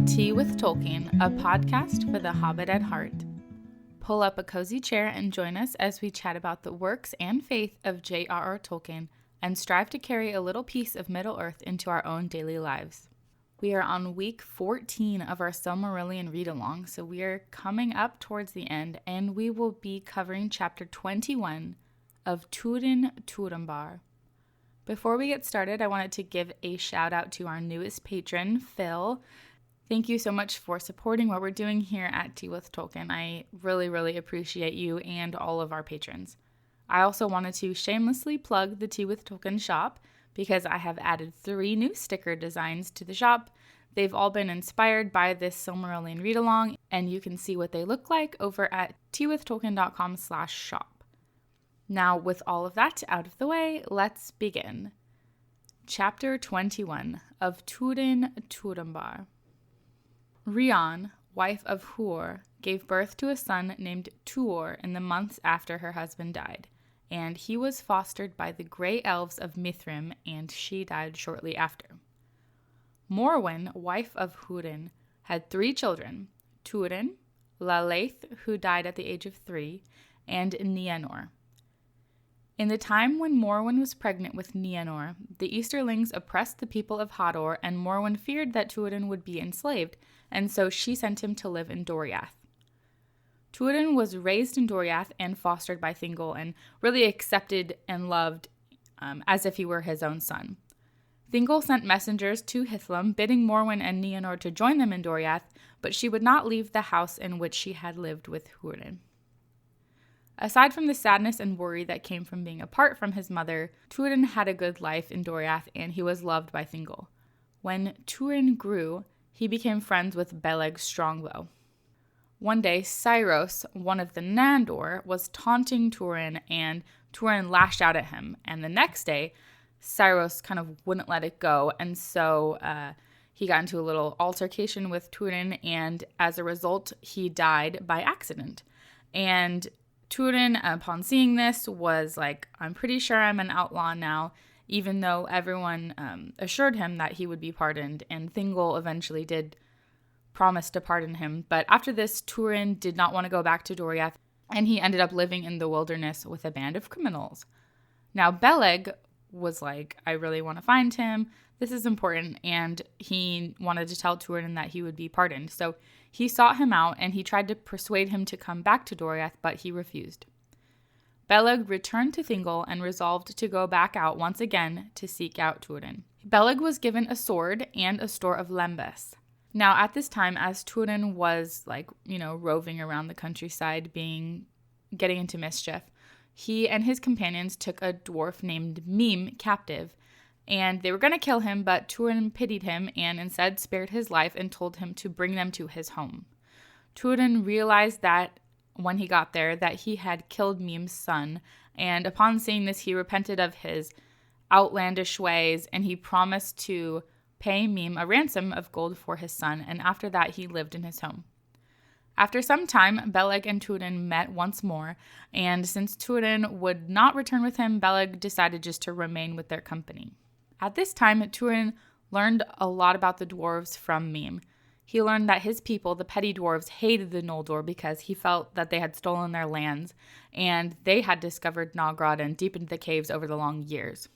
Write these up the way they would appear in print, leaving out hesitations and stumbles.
Tea with Tolkien, a podcast for the Hobbit at heart. Pull up a cozy chair and join us as we chat about the works and faith of J.R.R. Tolkien and strive to carry a little piece of Middle-earth into our own daily lives. We are on week 14 of our Silmarillion read-along, so we are coming up towards the end, and we will be covering chapter 21 of Túrin Turambar. Before we get started, I wanted to give a shout out to our newest patron, Phil. Thank you so much for supporting what we're doing here at Tea with Tolkien. I really appreciate you and all of our patrons. I also wanted to shamelessly plug the Tea with Tolkien shop because I have added 3 new sticker designs to the shop. They've all been inspired by this Silmarillion read-along, and you can see what they look like over at teawithtolkien.com/shop. Now, with all of that out of the way, let's begin. Chapter 21 of Túrin Turambar. Rhiann, wife of Huor, gave birth to a son named Tuor in the months after her husband died, and he was fostered by the Grey Elves of Mithrim, and she died shortly after. Morwen, wife of Hurin, had 3 children, Túrin, Lalaith, who died at the age of 3, and Nienor. In the time when Morwen was pregnant with Nienor, the Easterlings oppressed the people of Hador, and Morwen feared that Túrin would be enslaved, and so she sent him to live in Doriath. Túrin was raised in Doriath and fostered by Thingol, and really accepted and loved as if he were his own son. Thingol sent messengers to Hithlum, bidding Morwen and Nienor to join them in Doriath, but she would not leave the house in which she had lived with Hurin. Aside from the sadness and worry that came from being apart from his mother, Túrin had a good life in Doriath, and he was loved by Thingol. When Túrin grew, he became friends with Beleg Strongbow. One day, Cyros, one of the Nandor, was taunting Túrin, and Túrin lashed out at him. And the next day, Cyros kind of wouldn't let it go, and so he got into a little altercation with Túrin, and as a result, he died by accident. And Túrin, upon seeing this, was like, I'm pretty sure I'm an outlaw now, even though everyone assured him that he would be pardoned, and Thingol eventually did promise to pardon him. But after this, Túrin did not want to go back to Doriath, and he ended up living in the wilderness with a band of criminals. Now, Beleg was like, I really want to find him. This is important, and he wanted to tell Túrin that he would be pardoned. So he sought him out, and he tried to persuade him to come back to Doriath, but he refused. Beleg returned to Thingol and resolved to go back out once again to seek out Túrin. Beleg was given a sword and a store of lembas. Now, at this time, as Túrin was roving around the countryside, getting into mischief, he and his companions took a dwarf named Mim captive, and they were going to kill him, but Túrin pitied him and instead spared his life and told him to bring them to his home. Túrin realized that when he got there that he had killed Mim's son, and upon seeing this, he repented of his outlandish ways, and he promised to pay Mim a ransom of gold for his son, and after that, he lived in his home. After some time, Beleg and Túrin met once more, and since Túrin would not return with him, Beleg decided just to remain with their company. At this time, Túrin learned a lot about the dwarves from Mim. He learned that his people, the petty dwarves, hated the Noldor because he felt that they had stolen their lands, and they had discovered Nogrod and deepened the caves over the long years.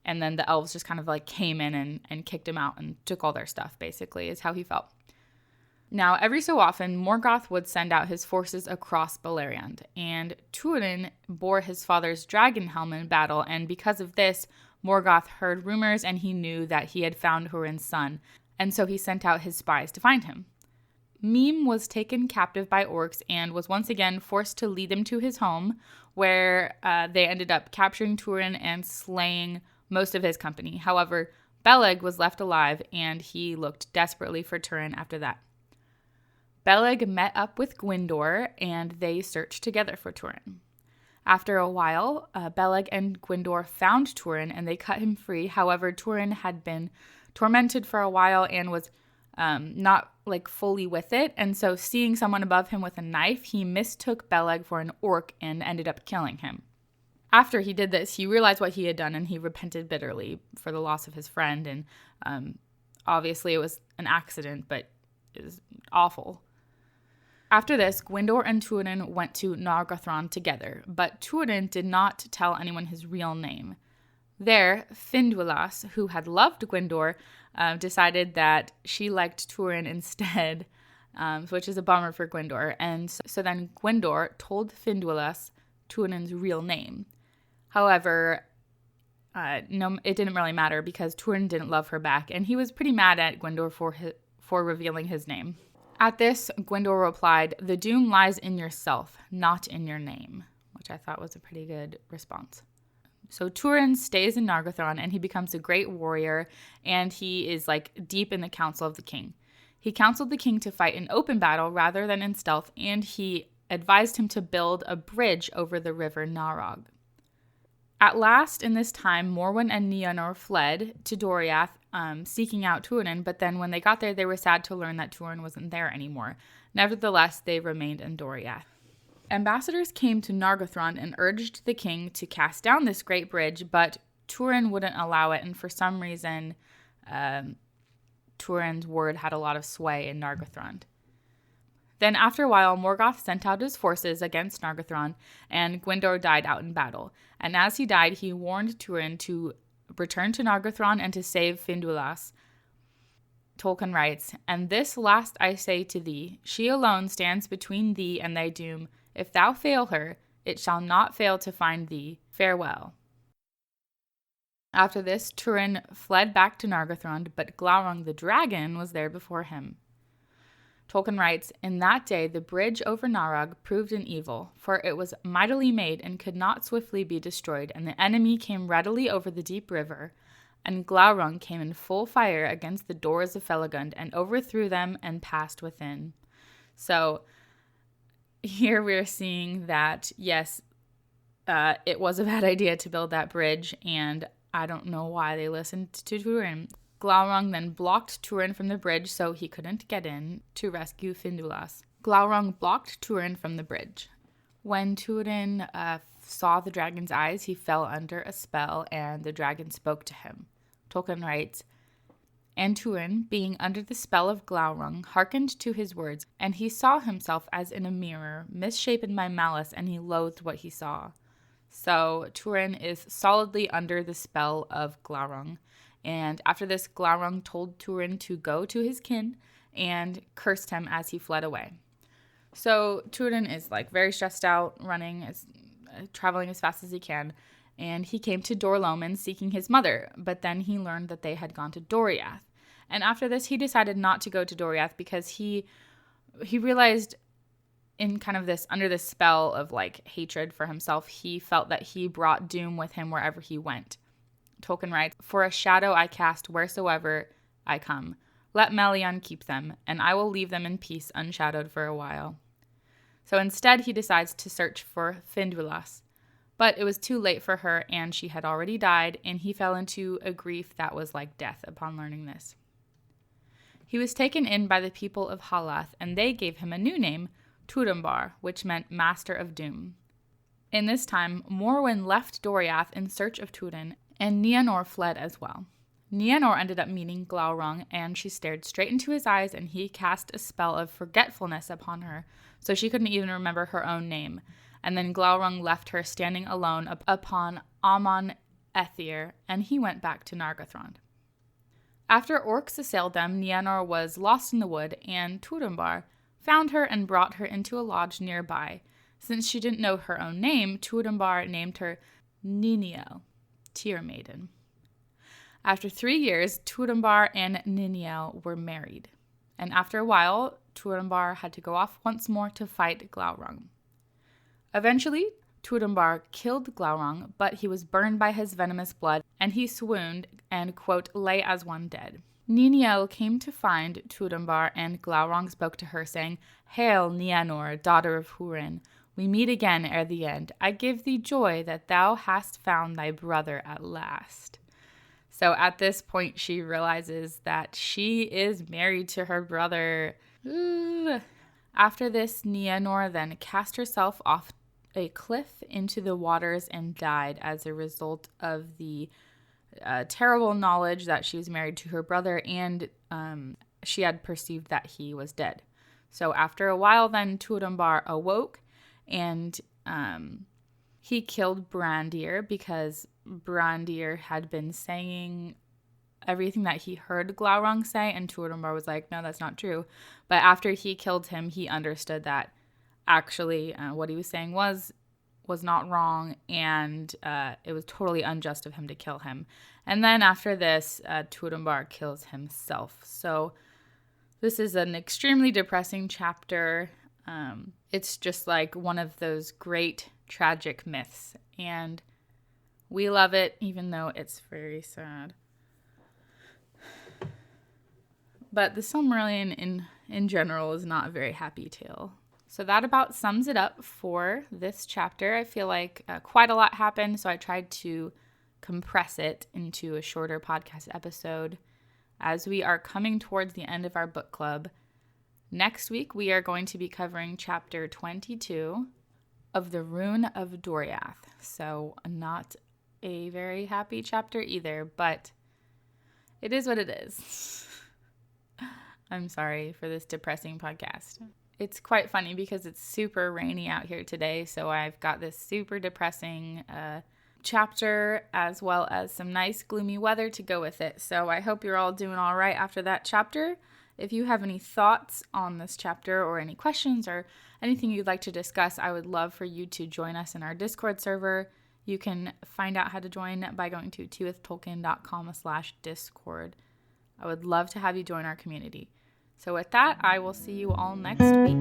And then the elves just kind of came in and kicked him out and took all their stuff, basically, is how he felt. Now, every so often, Morgoth would send out his forces across Beleriand, and Túrin bore his father's dragon helm in battle, and because of this, Morgoth heard rumors, and he knew that he had found Hurin's son, and so he sent out his spies to find him. Mim was taken captive by orcs and was once again forced to lead them to his home, where they ended up capturing Túrin and slaying most of his company. However, Beleg was left alive, and he looked desperately for Túrin after that. Beleg met up with Gwyndor, and they searched together for Túrin. After a while, Beleg and Gwyndor found Túrin, and they cut him free. However, Túrin had been tormented for a while and was not fully with it, and so seeing someone above him with a knife, he mistook Beleg for an orc and ended up killing him. After he did this, he realized what he had done, and he repented bitterly for the loss of his friend, and obviously it was an accident, but is awful. After this, Gwyndor and Túrin went to Nargothrond together, but Túrin did not tell anyone his real name. There, Finduilas, who had loved Gwyndor, decided that she liked Túrin instead, which is a bummer for Gwyndor. And so then Gwyndor told Finduilas Túrin's real name. However, no, it didn't really matter because Túrin didn't love her back, and he was pretty mad at Gwyndor for revealing his name. At this, Gwyndor replied, "The doom lies in yourself, not in your name," which I thought was a pretty good response. So Túrin stays in Nargothrond, and he becomes a great warrior, and he is deep in the council of the king. He counseled the king to fight in open battle rather than in stealth, and he advised him to build a bridge over the river Narog. At last, in this time, Morwen and Nienor fled to Doriath, seeking out Túrin, but then when they got there, they were sad to learn that Túrin wasn't there anymore. Nevertheless, they remained in Doriath. Ambassadors came to Nargothrond and urged the king to cast down this great bridge, but Túrin wouldn't allow it, and for some reason, Túrin's word had a lot of sway in Nargothrond. Then after a while, Morgoth sent out his forces against Nargothrond, and Gwyndor died out in battle. And as he died, he warned Túrin to return to Nargothrond and to save Finduilas. Tolkien writes, "And this last I say to thee, she alone stands between thee and thy doom. If thou fail her, it shall not fail to find thee. Farewell." After this, Túrin fled back to Nargothrond, but Glaurung the dragon was there before him. Tolkien writes, "In that day the bridge over Narog proved an evil, for it was mightily made and could not swiftly be destroyed, and the enemy came readily over the deep river. And Glaurung came in full fire against the doors of Felagund, and overthrew them and passed within." So here we're seeing that, yes, it was a bad idea to build that bridge, and I don't know why they listened to Túrin. Glaurung then blocked Túrin from the bridge so he couldn't get in to rescue Finduilas. Glaurung blocked Túrin from the bridge. When Túrin saw the dragon's eyes, he fell under a spell, and the dragon spoke to him. Tolkien writes, "And Túrin, being under the spell of Glaurung, hearkened to his words, and he saw himself as in a mirror, misshapen by malice, and he loathed what he saw." So Túrin is solidly under the spell of Glaurung. And after this, Glaurung told Túrin to go to his kin and cursed him as he fled away. So Túrin is very stressed out, traveling as fast as he can, and he came to Dor-lómin seeking his mother, but then he learned that they had gone to Doriath. And after this, he decided not to go to Doriath because he realized in kind of under this spell of hatred for himself, he felt that he brought doom with him wherever he went. Tolkien writes, "For a shadow I cast wheresoever I come. Let Melian keep them, and I will leave them in peace unshadowed for a while." So instead, he decides to search for Finduilas. But it was too late for her, and she had already died, and he fell into a grief that was like death upon learning this. He was taken in by the people of Halath, and they gave him a new name, Turambar, which meant Master of Doom. In this time, Morwen left Doriath in search of Túrin, and Nienor fled as well. Nienor ended up meeting Glaurung, and she stared straight into his eyes, and he cast a spell of forgetfulness upon her, so she couldn't even remember her own name. And then Glaurung left her standing alone upon Amon Ethir, and he went back to Nargothrond. After orcs assailed them, Nienor was lost in the wood, and Turambar found her and brought her into a lodge nearby. Since she didn't know her own name, Turambar named her Niniel, Tear Maiden. After 3 years, Turambar and Niniel were married. And after a while, Turambar had to go off once more to fight Glaurung. Eventually, Turambar killed Glaurung, but he was burned by his venomous blood, and he swooned and, quote, lay as one dead. Niniel came to find Turambar, and Glaurung spoke to her, saying, "Hail, Nienor, daughter of Húrin. We meet again ere the end. I give thee joy that thou hast found thy brother at last." So at this point, she realizes that she is married to her brother. Ooh. After this, Nienor then cast herself off a cliff into the waters and died as a result of the terrible knowledge that she was married to her brother and she had perceived that he was dead. So after a while, then Turambar awoke, and he killed Brandir because Brandir had been saying everything that he heard Glaurung say, and Turambar was like, no, that's not true. But after he killed him, he understood that actually what he was saying was not wrong, and it was totally unjust of him to kill him. And then after this, Turambar kills himself. So this is an extremely depressing chapter. It's just like one of those great tragic myths, and we love it, even though it's very sad. But the Silmarillion in general is not a very happy tale. So that about sums it up for this chapter. I feel like quite a lot happened, so I tried to compress it into a shorter podcast episode. As we are coming towards the end of our book club, next week we are going to be covering chapter 22 of the Rune of Doriath. So not a very happy chapter either, but it is what it is. I'm sorry for this depressing podcast. It's quite funny because it's super rainy out here today, so I've got this super depressing chapter as well as some nice gloomy weather to go with it. So I hope you're all doing all right after that chapter. If you have any thoughts on this chapter or any questions or anything you'd like to discuss, I would love for you to join us in our Discord server. You can find out how to join by going to teawithtolkien.com/discord. I would love to have you join our community. So with that, I will see you all next week.